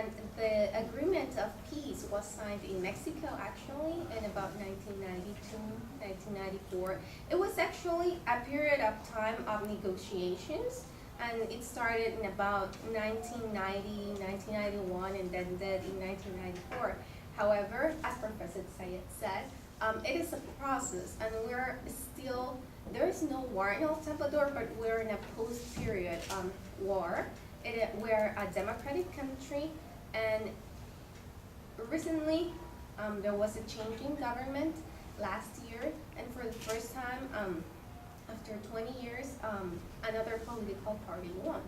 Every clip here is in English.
And the agreement of peace was signed in Mexico actually in about 1992, 1994. It was actually a period of time of negotiations, and it started in about 1990, 1991, and then ended in 1994. However, as Professor Sayed said, it is a process, and we're still, there is no war in El Salvador, but we're in a post-period war. We're a democratic country, and recently there was a change in government last year, and for the first time after 20 years, another political party won.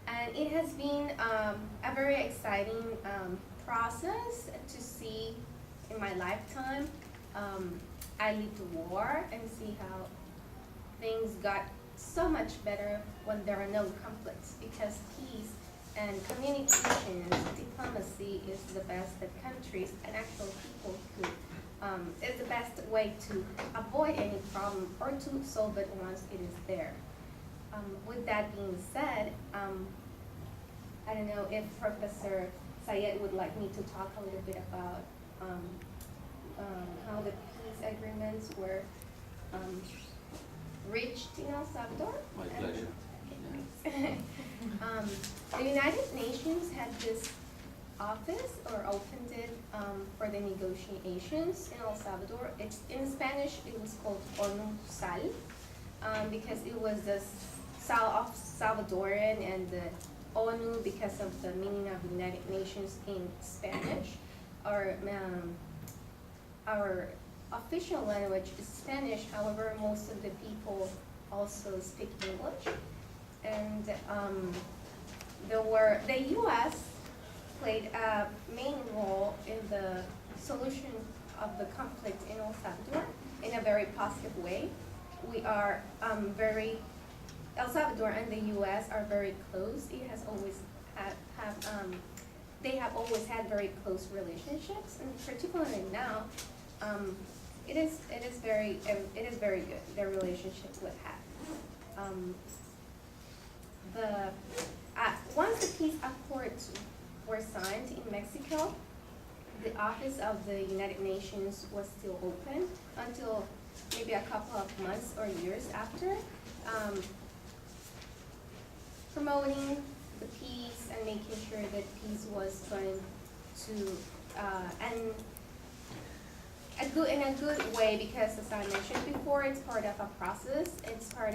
And it has been a very exciting process to see in my lifetime. I lived the war and see how things got so much better when there are no conflicts, because peace and communications, diplomacy is the best that countries and actual people could, is the best way to avoid any problem or to solve it once it is there. With that being said, I don't know if Professor Sayed would like me to talk a little bit about how the peace agreements were reached in El Salvador. My pleasure. The United Nations had this office, or opened it for the negotiations in El Salvador. It's in Spanish. It was called ONUSAL because it was the Sal of Salvadoran, and the ONU because of the meaning of United Nations in Spanish. Our official language is Spanish, however, most of the people also speak English. And the U.S. played a main role in the solution of the conflict in El Salvador in a very positive way. We are El Salvador and the U.S. are very close. It has always they have always had very close relationships, and particularly now, it is very good, their relationship with have. Once the peace accords were signed in Mexico, the office of the United Nations was still open until maybe a couple of months or years after, promoting the peace and making sure that peace was going to in a good way, because as I mentioned before, it's part of a process. It's part